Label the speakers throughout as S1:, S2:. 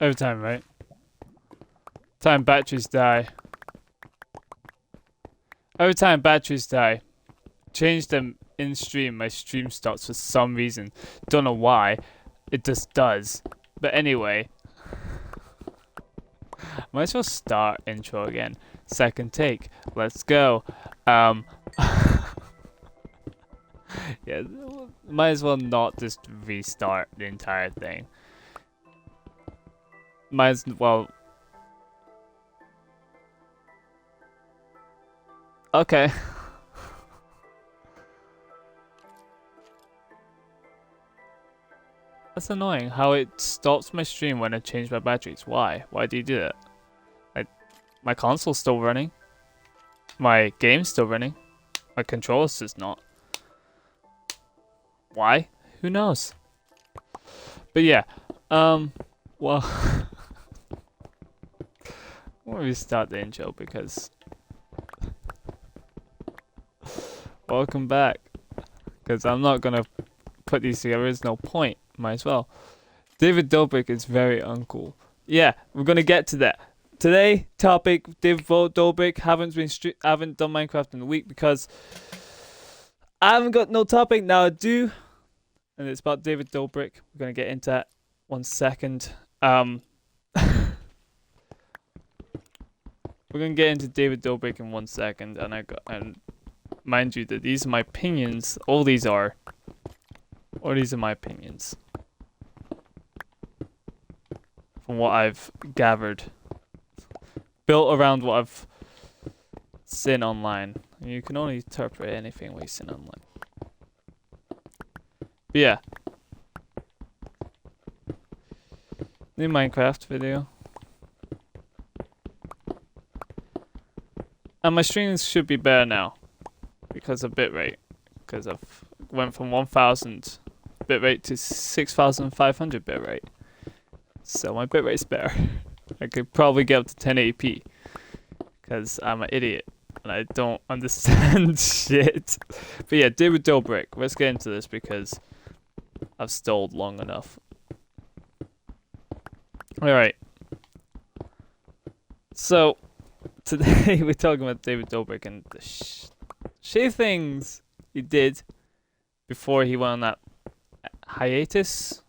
S1: Every time, right? Time batteries die. Every time batteries die, change them in stream. My stream stops for some reason. Don't know why. It just does. But anyway, might as well start intro again. Second take. Let's go. Yeah, might as well not just restart the entire thing. Might as well. Okay. That's annoying how it stops my stream when I change my batteries. Why? Why do you do that? My console's still running. My game's still running. My controller's just not. Why? Who knows? But yeah, well, we'll restart the intro because welcome back. Because I'm not gonna put these together. There's no point. Might as well. David Dobrik is very uncool. Yeah, we're gonna get to that. Today topic: David Dobrik. Haven't done Minecraft in a week because I haven't got no topic. Now I do, and it's about David Dobrik. We're gonna get into that 1 second. We're gonna get into David Dobrik in 1 second, and mind you that these are my opinions. All these are my opinions from what I've gathered, built around what I've seen online. You can only interpret anything we've seen online. But yeah, new Minecraft video. And my streams should be better now because of bitrate. Because I've went from 1000 bitrate to 6500 bitrate. So my bitrate's better. I could probably get up to 1080p. Because I'm an idiot. And I don't understand shit. But yeah, David Dobrik. Let's get into this because I've stalled long enough. Alright. So, today we're talking about David Dobrik and the shitty things he did before he went on that hiatus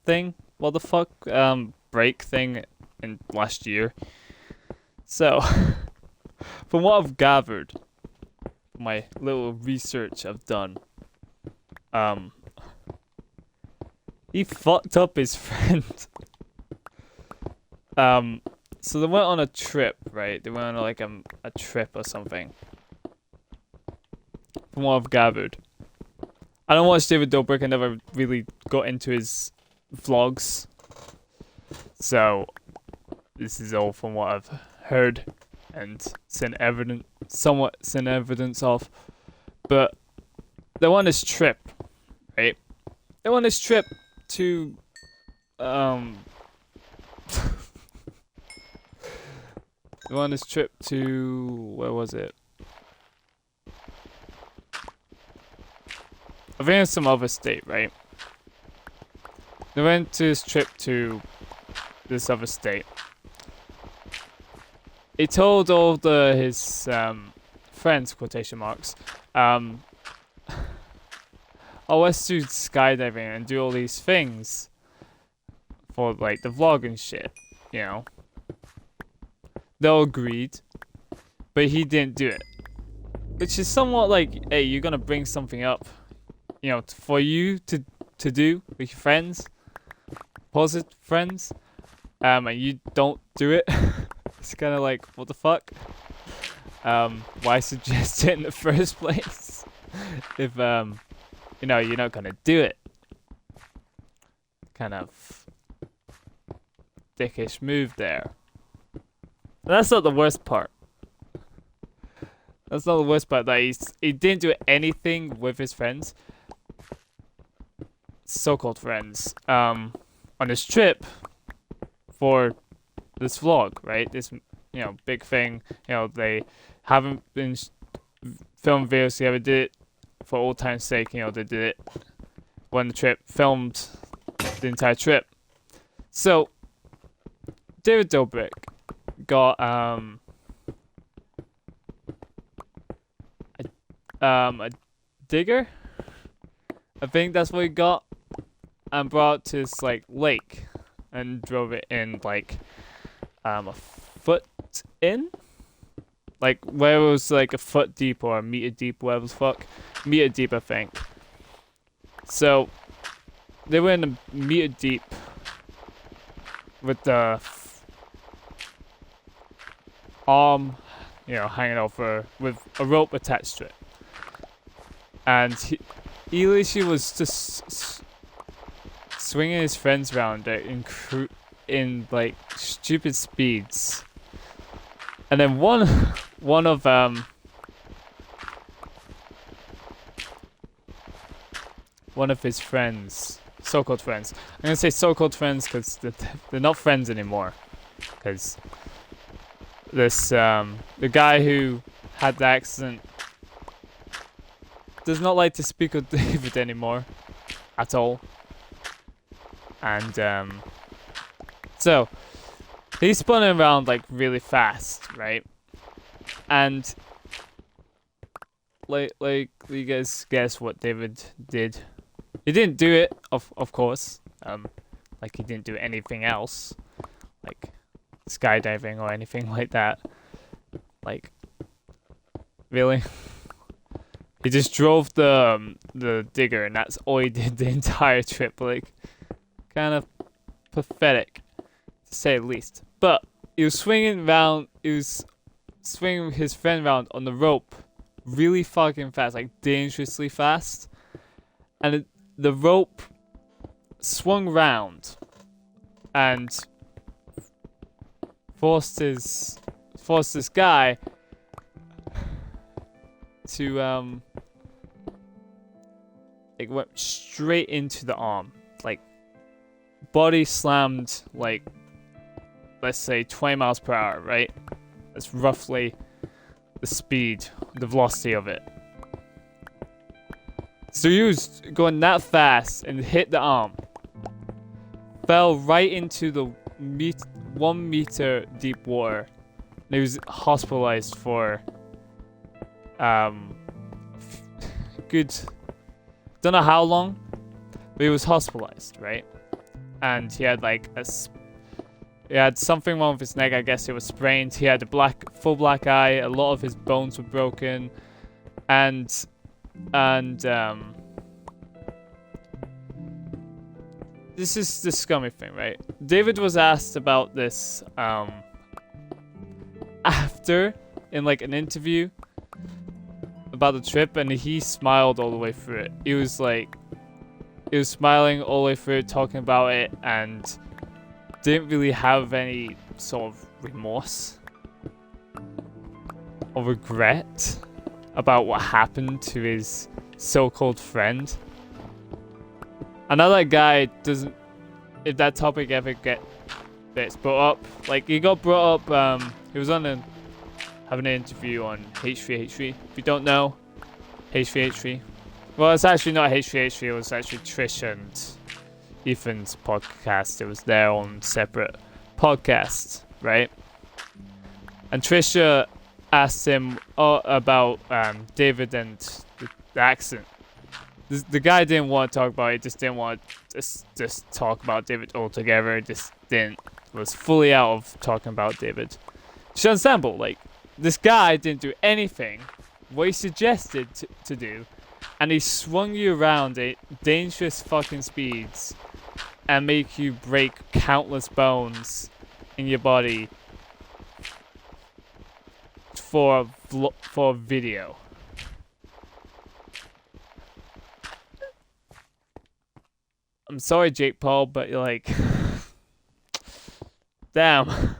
S1: thing. What the fuck? Break thing in last year. So, from what I've gathered, my little research I've done, he fucked up his friend. So they went on a trip, right? They went on like a trip or something. From what I've gathered. I don't watch David Dobrik. I never really got into his vlogs. So this is all from what I've heard and somewhat seen evidence of. But they went on this trip, right? They went on this trip to they went on this trip to where was it? I think it's some other state, right? They went to this trip to this other state. He told all his friends, quotation marks, oh, let's do skydiving and do all these things for like the vlog and shit, you know. They all agreed, but he didn't do it. Which is somewhat like, hey, you're gonna bring something up, you know, for you to do with your friends, positive friends, and you don't do it. It's kind of like, what the fuck? Why suggest it in the first place if you know you're not gonna do it? Kind of dickish move there. And that's not the worst part. That's not the worst part. That he didn't do anything with his friends, so-called friends, on this trip for this vlog, right? This, you know, big thing. You know, they haven't been filmed videos together. Did it for old time's sake. You know, they did it when the trip, filmed the entire trip. So David Dobrik got a digger. I think that's what he got, and brought to this like lake, and drove it in like a foot in, like where it was like a foot deep or a meter deep, whatever the fuck, meter deep I think. So they were in a meter deep with the arm, hanging over with a rope attached to it, and Elishi was just swinging his friends around it in like stupid speeds, and then one of his friends, so-called friends. I'm gonna say so-called friends because they're not friends anymore, because this the guy who had the accident does not like to speak with David anymore at all. And so he's spun around like really fast, right? And like you guys guess what David did? He didn't do it, of course. Like he didn't do anything else, like skydiving or anything like that. Like, really? He just drove the digger, and that's all he did the entire trip. Like, kind of pathetic, to say the least. But he was swinging around. He was swinging his friend around on the rope, really fucking fast, like dangerously fast. And the rope swung round, and forced this guy to it went straight into the arm, like body slammed, like let's say 20 miles per hour, right? That's roughly the speed, the velocity of it. So he was going that fast and hit the arm, fell right into the 1 meter deep water, and he was hospitalized for good, don't know how long, but he was hospitalized, right? And he had like he had something wrong with his neck. I guess it was sprained. He had a full black eye. A lot of his bones were broken, and this is the scummy thing, right? David was asked about this after, in like an interview about the trip, and he smiled all the way through it. He was smiling all the way through it, talking about it, and didn't really have any sort of remorse or regret about what happened to his so-called friend. Another guy doesn't, if that topic ever gets brought up, like he got brought up, he was on having an interview on H3H3. If you don't know, H3H3. Well, it's actually not H3H3, it was actually Trish and Ethan's podcast. It was their own separate podcast, right? And Trisha asked him about David and the accident. The guy didn't want to talk about it, just didn't want to just talk about David altogether, was fully out of talking about David. It's understandable, like, this guy didn't do anything what he suggested to do, and he swung you around at dangerous fucking speeds and make you break countless bones in your body for a video. I'm sorry, Jake Paul, but you're like, damn.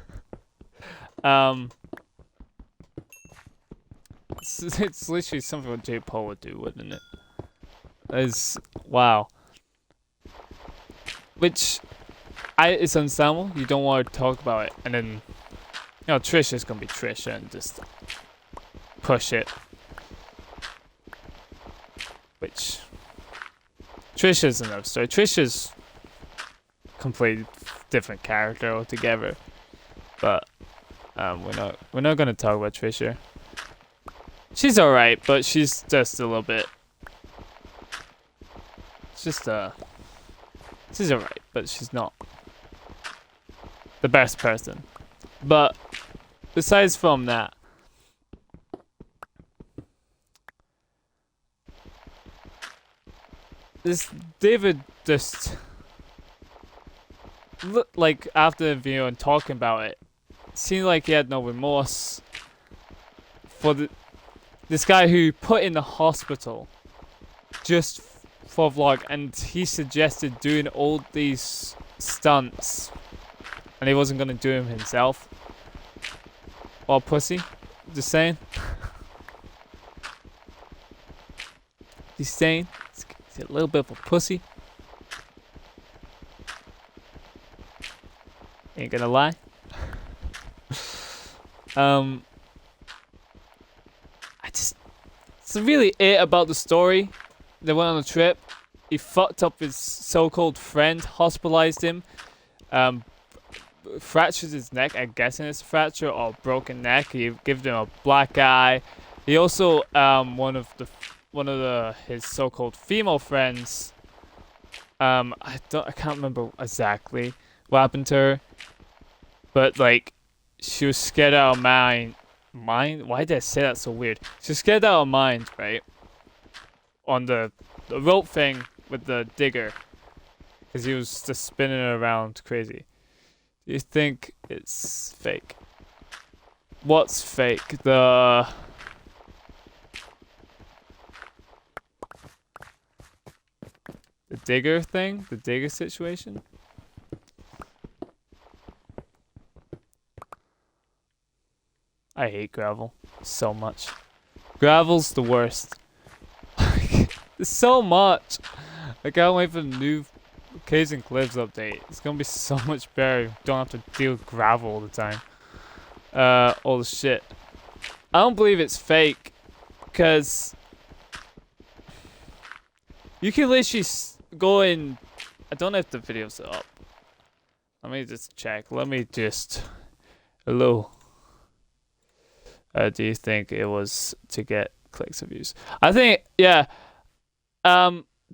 S1: It's literally something what Jake Paul would do, wouldn't it? Wow. Which, it's understandable. You don't want to talk about it, and then, Trish is gonna be Trish and just push it. Which, Trish is another story. Trish is a completely different character altogether. But we're not gonna talk about Trisha. She's alright, but she's just a little bit. It's just she's alright, but she's not the best person. But besides from that, this David just like after the video and talking about it, seemed like he had no remorse for this guy who put in the hospital just for a vlog, and he suggested doing all these stunts, and he wasn't gonna do them himself. Well, pussy, just saying. Just saying. He's a little bit of a pussy. Ain't gonna lie. It's really it about the story. They went on a trip. He fucked up his so-called friend, hospitalized him, fractured his neck. I'm guessing it's a fracture or broken neck. He gave him a black eye. He also one of his so-called female friends. I can't remember exactly what happened to her, but like she was scared out of mind. Why did I say that so weird? She was scared out of mind, right? On the rope thing with the digger, because he was just spinning it around crazy. Do you think it's fake? What's fake? The digger thing? The digger situation? I hate gravel so much. Gravel's the worst. There's so much. I can't wait for the new Caves and Cliffs update. It's gonna be so much better. You don't have to deal with gravel all the time. All the shit. I don't believe it's fake, because you can literally go in. I don't know if the videos are up. Let me just check. Let me just. Hello. Do you think it was to get clicks or views? I think, yeah.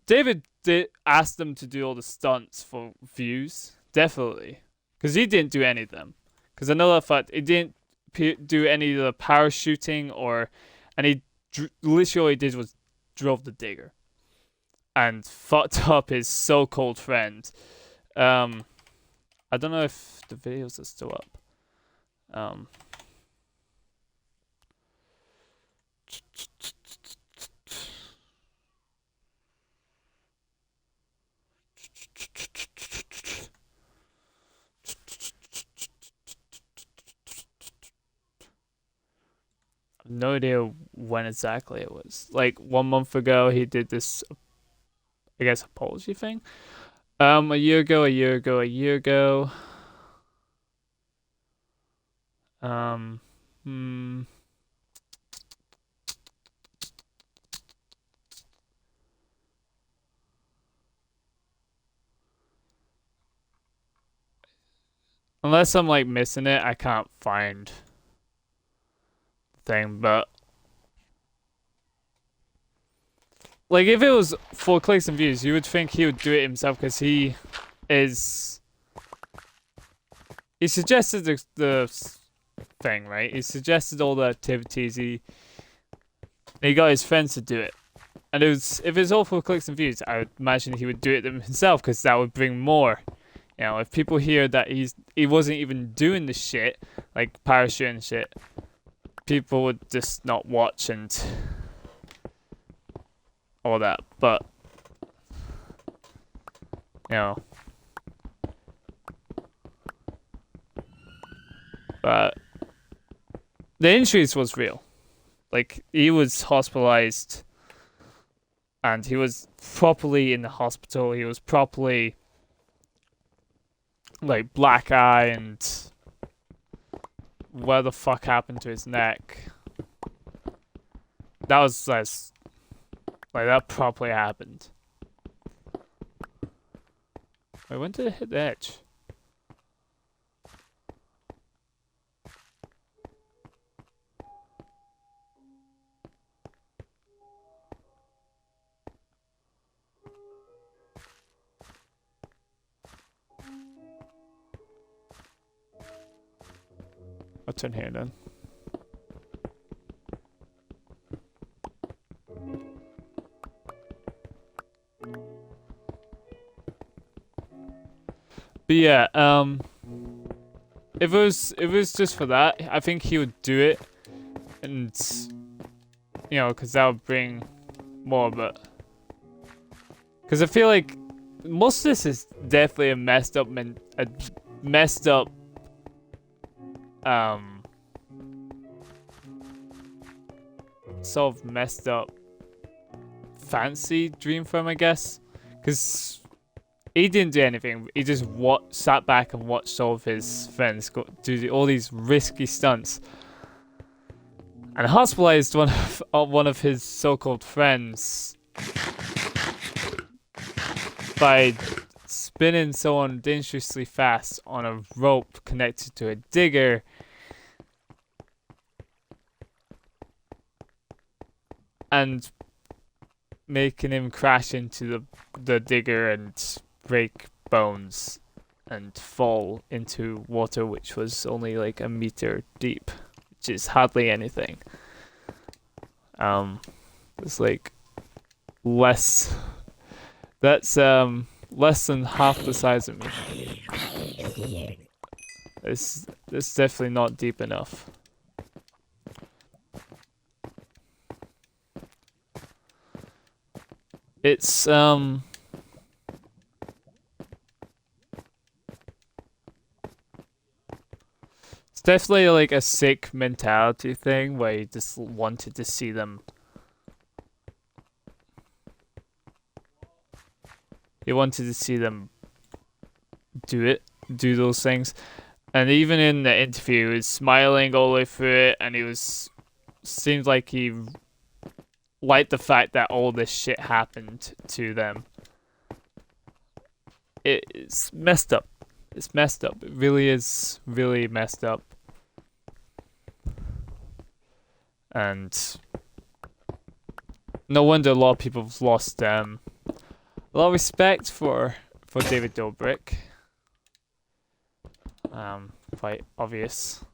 S1: David did ask them to do all the stunts for views, definitely, because he didn't do any of them. Because another fact, he didn't do any of the parachuting and he literally all he did was drove the digger, and fucked up his so-called friend. I don't know if the videos are still up. No idea when exactly it was. Like 1 month ago, he did this, I guess, apology thing. A year ago. Unless I'm like missing it, I can't find the thing, but like if it was for clicks and views, you would think he would do it himself, because he suggested the thing, right? He suggested all the activities. He got his friends to do it. And if it's all for clicks and views, I would imagine he would do it himself, because that would bring more. You know, if people hear that he wasn't even doing the shit, like parachute and shit, people would just not watch and all that. But, you know. But the injuries was real. Like, he was hospitalized, and he was properly in the hospital. He was properly, like, black eye, and where the fuck happened to his neck? That was like that properly happened. Wait, when did it hit the edge? I'll turn here then. But yeah, if it was just for that, I think he would do it, and you know, because that would bring more. But because I feel like most of this is definitely a messed up sort of messed up fancy dream for him, I guess, because he didn't do anything. He just sat back and watched all of his friends do all these risky stunts, and hospitalized one of his so-called friends by spinning someone dangerously fast on a rope connected to a digger. And making him crash into the digger and break bones and fall into water which was only like a meter deep, which is hardly anything. It's like less than half the size of me. It's definitely not deep enough. It's definitely like a sick mentality thing where you just wanted to see them. You wanted to see them do those things. And even in the interview, he was smiling all the way through it, and seemed like he liked the fact that all this shit happened to them. It's messed up. It's messed up. It really is really messed up. And no wonder a lot of people have lost a lot of respect for David Dobrik. Quite obvious,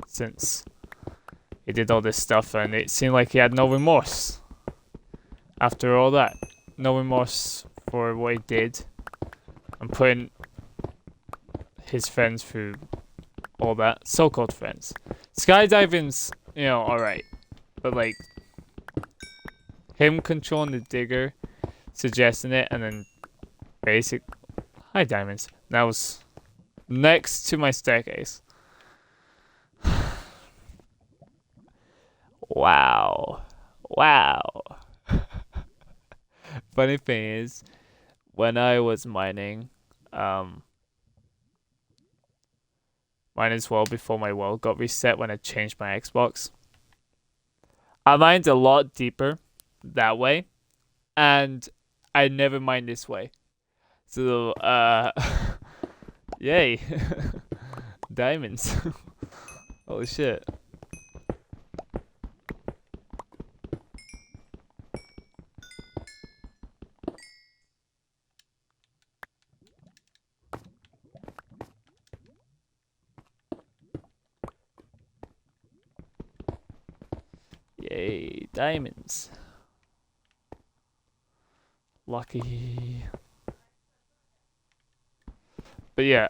S1: since he did all this stuff and it seemed like he had no remorse after all that. No remorse for what he did and putting his friends through all that. So-called friends. Skydiving's, you know, alright. But like, him controlling the digger, suggesting it, and then Hi, Diamonds. That was next to my staircase. Wow. Funny thing is, when I was mining as well before my world got reset when I changed my Xbox, I mined a lot deeper that way, and I never mined this way. So, yay. Diamonds. Holy shit. Yay, diamonds. Lucky. But yeah,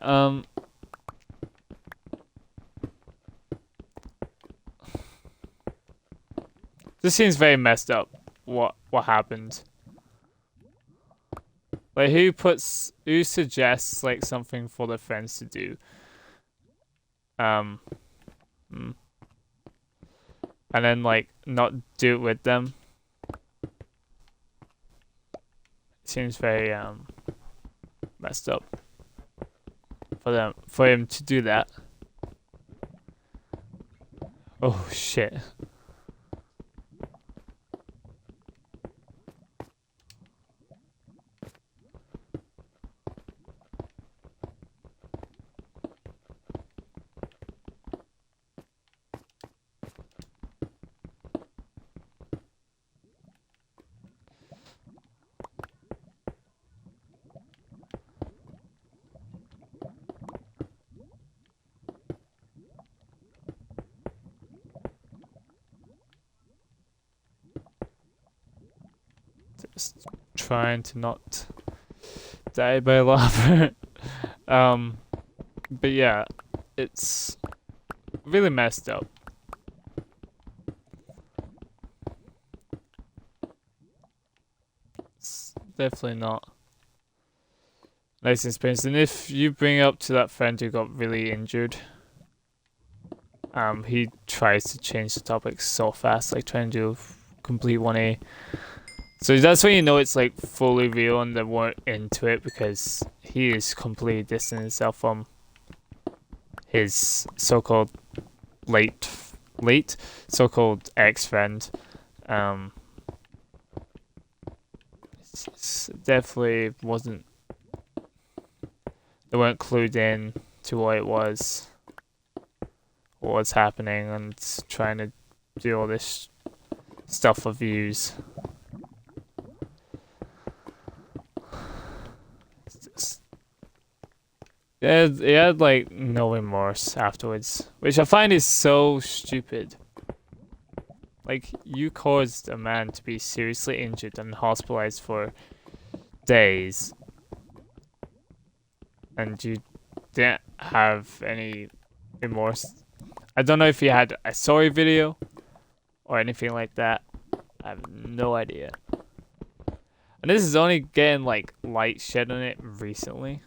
S1: this seems very messed up. What happened? Like, who suggests like something for their friends to do? And then like not do it with them. Seems very messed up for him to do that. Oh shit. Just trying to not die by lava. But yeah, it's really messed up. It's definitely not nice experience. And if you bring it up to that friend who got really injured, he tries to change the topic so fast, like trying to do a complete 1A. So that's when you know it's like fully real and they weren't into it, because he is completely distancing himself from his so-called late so-called ex-friend. It's definitely wasn't. They weren't clued in to what it was, what was happening, and trying to do all this stuff for views. He had like no remorse afterwards, which I find is so stupid. Like, you caused a man to be seriously injured and hospitalized for days, and you didn't have any remorse. I don't know if he had a sorry video or anything like that. I have no idea. And this is only getting like light shed on it recently.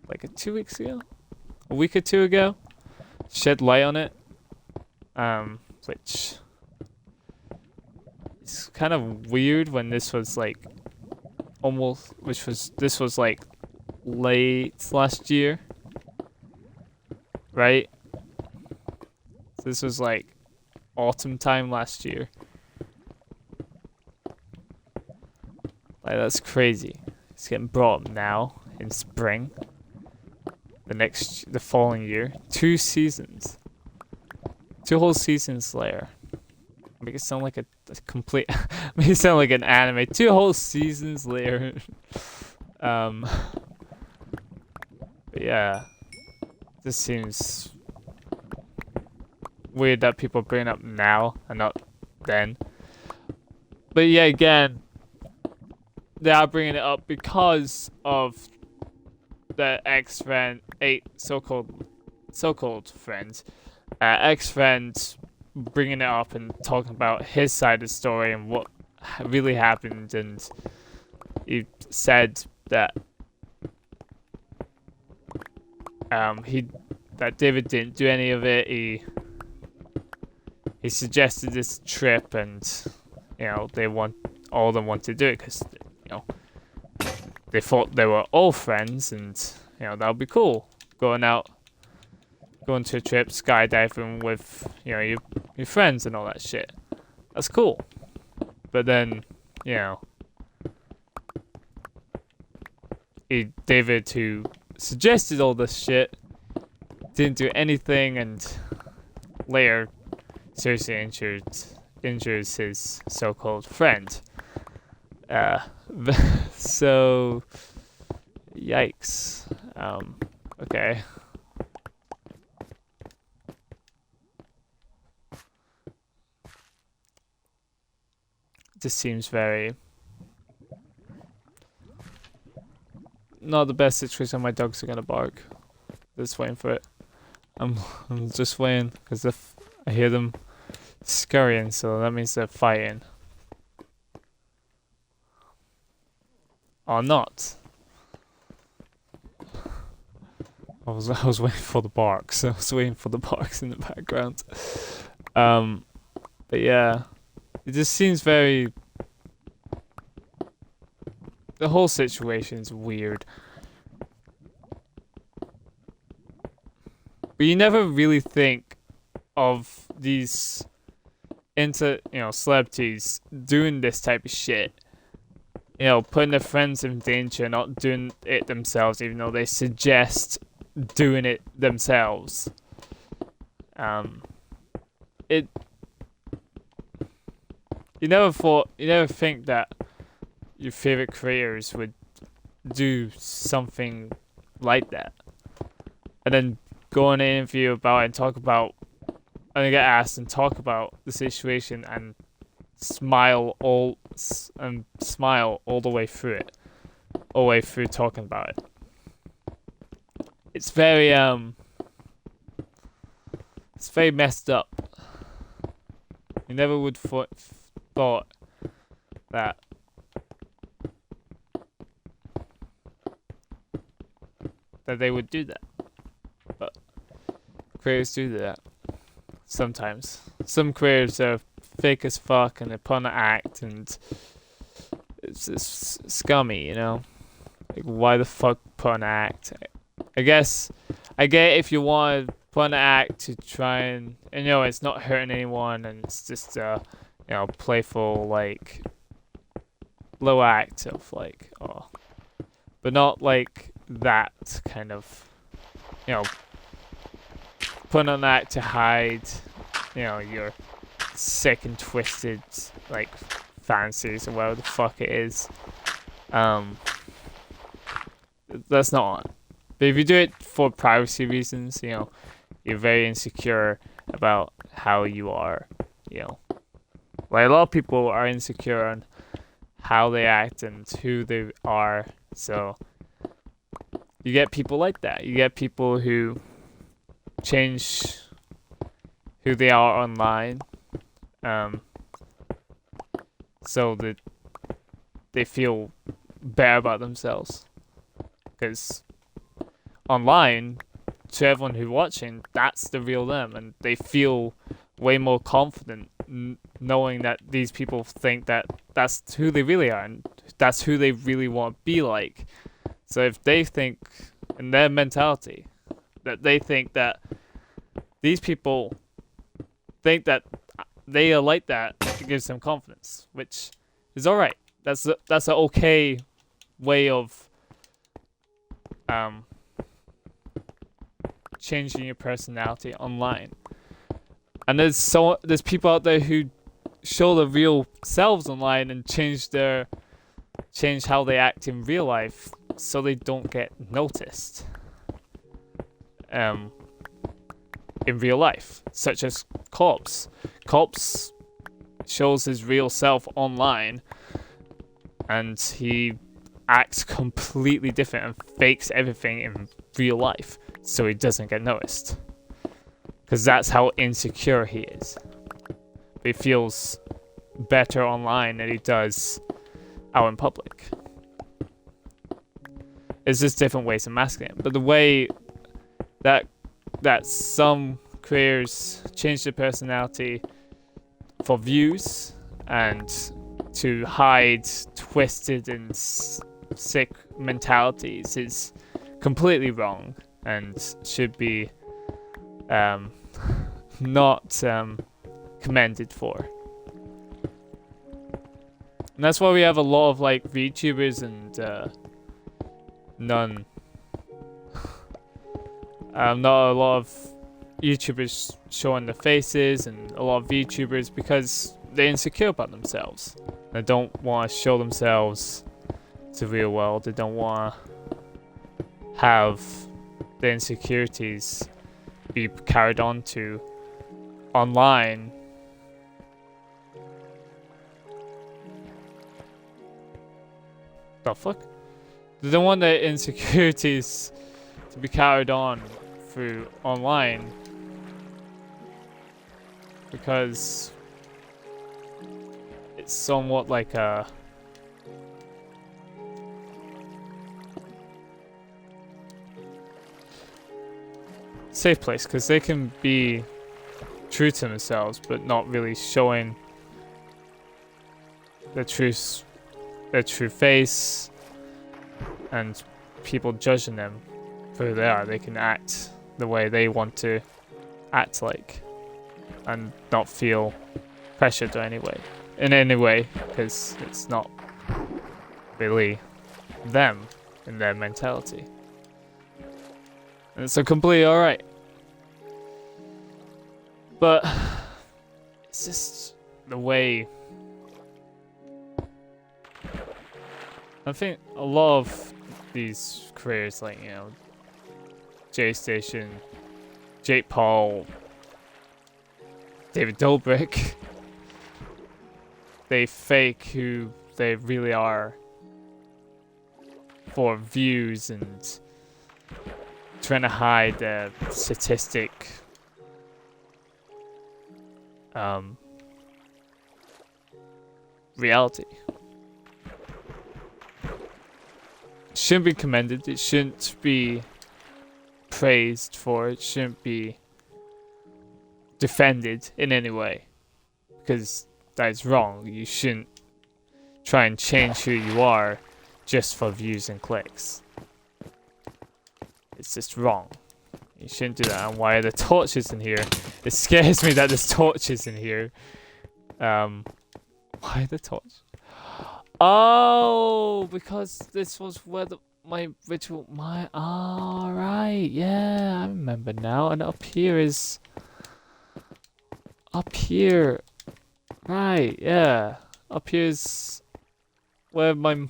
S1: Like 2 weeks ago? A week or two ago? Shed light on it. Which is kind of weird when this was like this was like late last year. Right? So this was like autumn time last year. Like, that's crazy. It's getting brought up now in spring. The following year. 2 seasons. 2 whole seasons later. Make it sound like a complete make it sound like an anime. 2 whole seasons later. But yeah. This seems weird that people bring it up now and not then. But yeah, again, they are bringing it up because of the ex-friend, so-called friend, ex-friend bringing it up and talking about his side of the story and what really happened, and he said that that David didn't do any of it. He suggested this trip, and all of them want to do it because they thought they were all friends, and that would be cool. Going to a trip, skydiving with your friends and all that shit. That's cool. But then David, who suggested all this shit, didn't do anything, and later seriously injures his so-called friend. So yikes. Okay. This seems very not the best situation. My dogs are gonna bark. Just waiting for it. I'm just waiting because if I hear them scurrying, so that means they're fighting. Or not. I was waiting for the barks. I was waiting for the barks in the background. But yeah, it just seems very. The whole situation's weird. But you never really think of these celebrities doing this type of shit. Putting their friends in danger, not doing it themselves, even though they suggest doing it themselves. You never think that your favorite creators would do something like that, and then go on an interview about it and talk about, and get asked and talk about the situation and smile all the way through it, all the way through talking about it. It's very messed up. You never would thought that they would do that, but creators do that sometimes. Some creators are fake as fuck and they put on an act, and it's just scummy, you know. Like, why the fuck put on an act? I guess I get if you want to put on an act to try and you know it's not hurting anyone and it's just you know, playful, like low act of like, oh, but not like that kind of, you know, put on an act to hide, you know, your sick and twisted like fancies or whatever the fuck it is. That's not on. But if you do it for privacy reasons, you know, you're very insecure about how you are, you know. Like, a lot of people are insecure on how they act and who they are, so you get people like that. You get people who change who they are online, so that they feel better about themselves. Because online, to everyone who's watching, that's the real them, and they feel way more confident knowing that these people think that that's who they really are, and that's who they really want to be like. So if they think, in their mentality, that they think that these people think that they are like that, it gives them confidence, which is alright. That's an okay way of changing your personality online. And there's people out there who show their real selves online and change how they act in real life so they don't get noticed in real life, such as Corpse. Corpse shows his real self online and he acts completely different and fakes everything in real life so he doesn't get noticed, because that's how insecure he is. He feels better online than he does out in public. It's just different ways of masking it. But the way that some creators change their personality for views and to hide twisted and sick mentalities is completely wrong and should be not commended for. And that's why we have a lot of like VTubers and not a lot of YouTubers showing their faces, and a lot of VTubers because they're insecure about themselves. They don't want to show themselves to the real world. They don't want to have their insecurities be carried on to online. The fuck? They don't want their insecurities to be carried on through online because it's somewhat like a safe place, because they can be true to themselves but not really showing their true face and people judging them for who they are. They can act the way they want to act like and not feel pressured in any way, because it's not really them in their mentality. And it's completely alright. But it's just the way. I think a lot of these creators, like, you know, J-Station, Jake Paul, David Dobrik, they fake who they really are for views and trying to hide their statistic reality. It shouldn't be commended, it shouldn't be praised for, it shouldn't be defended in any way, because that is wrong. You shouldn't try and change who you are just for views and clicks. It's just wrong. You shouldn't do that. And why are there torches in here? It scares me that there's torches in here. Why the torch? Oh, because this was where my ritual, right, yeah, I remember now. And up here is, right, yeah, up here's where my,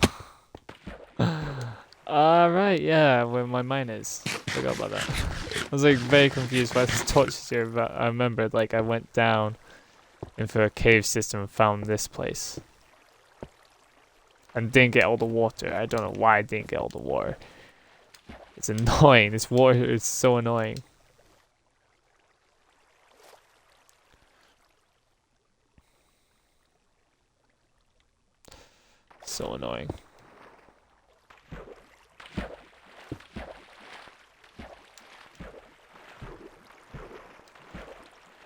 S1: right, yeah, where my mine is. Forgot about that. I was like very confused why there's torches here, but I remembered like I went down into a cave system and found this place. And didn't get all the water. I don't know why I didn't get all the water. It's annoying. This water is so annoying. So annoying.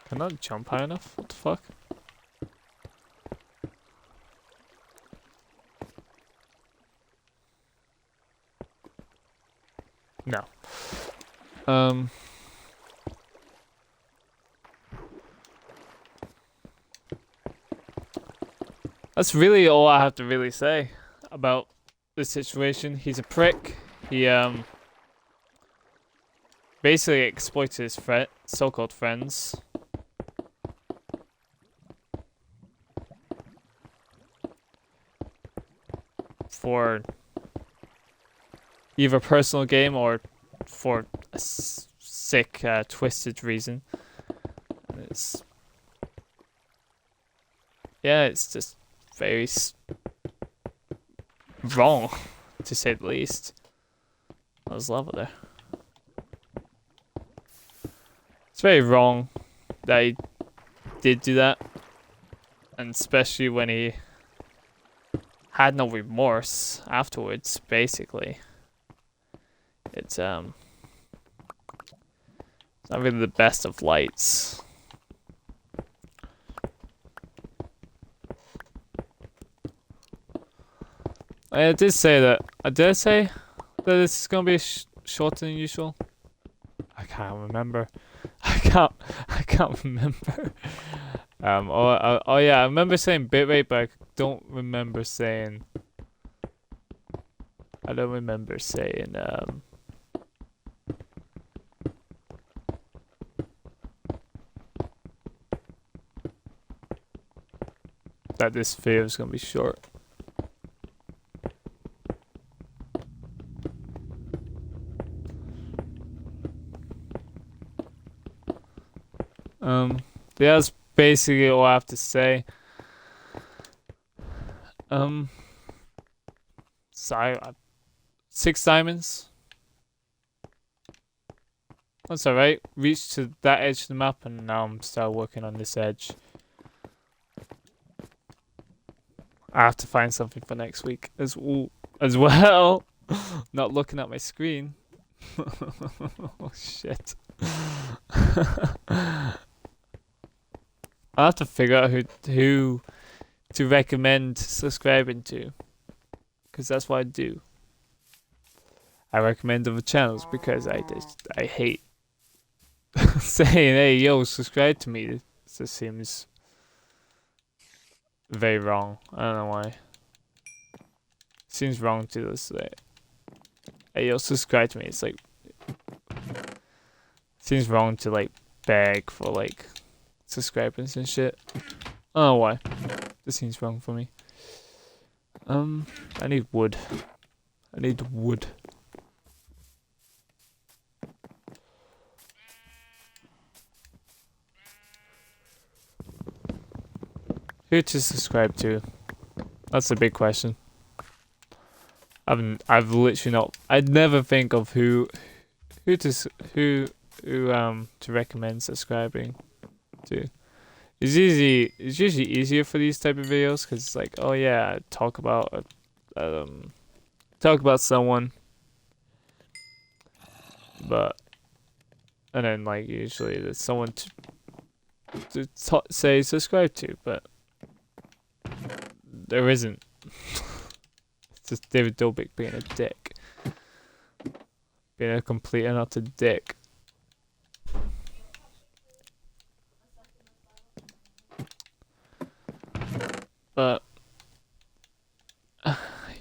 S1: Can I jump high enough? What the fuck? No. That's really all I have to really say about this situation. He's a prick. He basically exploits his so-called friends. For either personal game or for a sick, twisted reason. And it's just very wrong, to say the least. There's lava there. It's very wrong that he did do that, and especially when he had no remorse afterwards, basically. It's not really the best of lights. I did say that. Did I say that this is gonna be shorter than usual? I can't remember. I can't remember. Oh yeah, I remember saying bitrate, but I don't remember saying. I don't remember saying that this video is gonna be short. Yeah, that's basically all I have to say. Sorry, 6 diamonds. That's alright. Reached to that edge of the map, and now I'm still working on this edge. I have to find something for next week as well. Not looking at my screen. Oh shit. I have to figure out who to recommend subscribing to, because that's what I do. I recommend other channels because I hate saying, "Hey, yo, subscribe to me." It just seems very wrong. I don't know why. It seems wrong to just say, "Hey, yo, subscribe to me." It's like it seems wrong to like beg for like subscribers and shit. I don't know why. This seems wrong for me. I need wood. I need wood. Who to subscribe to? That's a big question. I've literally not. I'd never think of who to recommend subscribing to. It's usually easier for these type of videos because it's like, oh yeah, talk about someone, but and then like usually there's someone to say subscribe to, but there isn't. It's just David Dobrik being a dick, being a complete and utter dick. But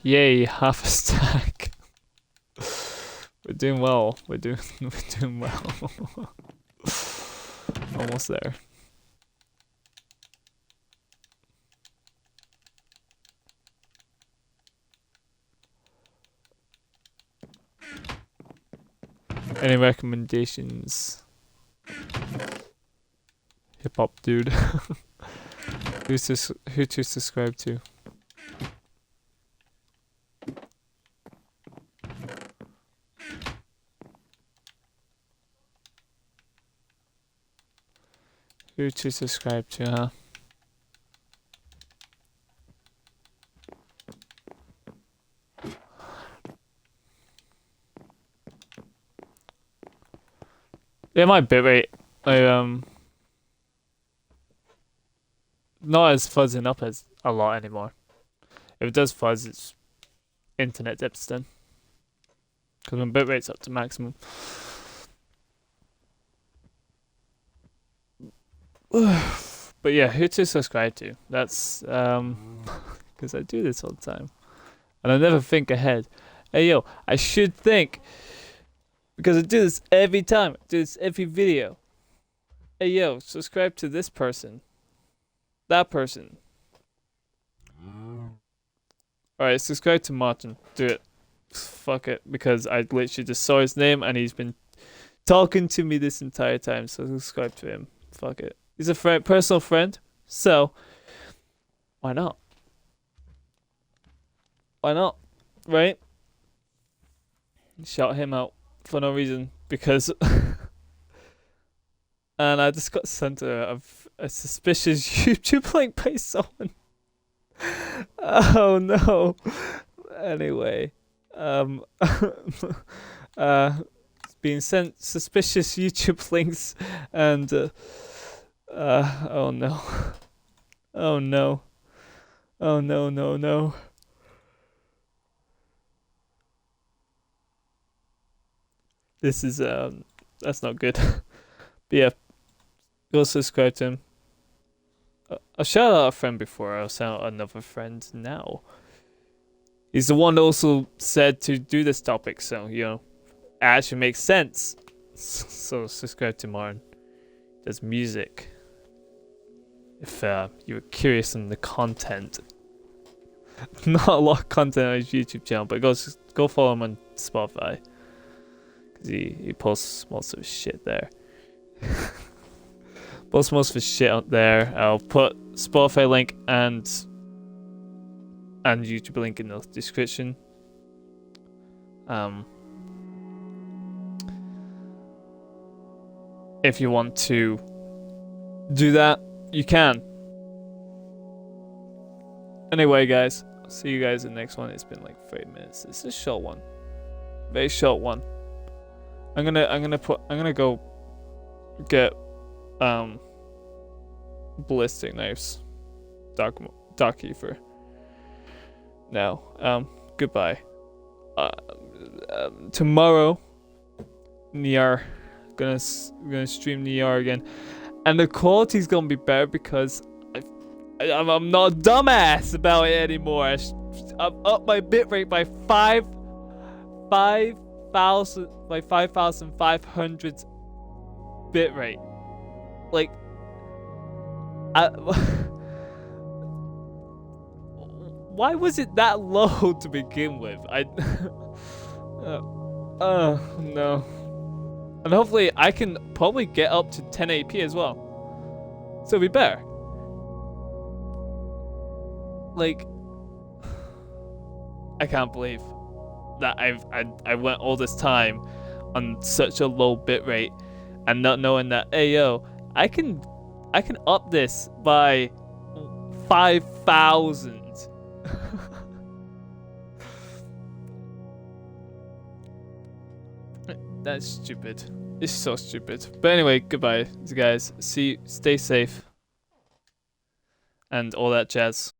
S1: yay, half a stack. We're doing well. We're doing well. Almost there. Any recommendations? Hip hop dude. Who to subscribe to? Who to subscribe to, huh? Yeah, my bitrate, not as fuzzing up as a lot anymore. If it does fuzz, it's internet dips then. Because my bitrate's up to maximum. But yeah, who to subscribe to? That's because I do this all the time, and I never think ahead. Hey yo, I should think because I do this every time. I do this every video. Hey yo, subscribe to this person, that person. All right, subscribe to Martin. Do it. Fuck it, because I literally just saw his name and he's been talking to me this entire time. So subscribe to him. Fuck it. He's a friend, personal friend, so why not? Why not? Right? Shout him out for no reason because and I just got sent a suspicious YouTube link by someone. Oh no. Anyway, being sent suspicious YouTube links and oh no. Oh no. Oh no. This is that's not good. But yeah, go subscribe to him. I'll shout out a friend before, I'll shout out another friend now. He's the one that also said to do this topic, so you know, it actually makes sense. So subscribe to Martin. Does music. If you were curious on the content. Not a lot of content on his YouTube channel, but go follow him on Spotify. Because he posts most of his shit there. Posts most of his shit out there. I'll put Spotify link and YouTube link in the description. If you want to do that, you can. Anyway, guys, I'll see you guys in the next one. It's been like 30 minutes. It's a short one, very short one. I'm gonna go get ballistic knives, Dark Ether. Now, goodbye. Tomorrow, Nier, gonna stream Nier again, and the quality's gonna be better because I'm not a dumbass about it anymore. I'm up my bitrate by 5,500 bitrate. Like, why was it that low to begin with? No. And hopefully I can probably get up to 1080p as well. So it'll be better. Like, I can't believe that I went all this time on such a low bitrate and not knowing that, hey yo, I can up this by 5,000. That's stupid. It's so stupid. But anyway, goodbye, guys. Stay safe and all that jazz.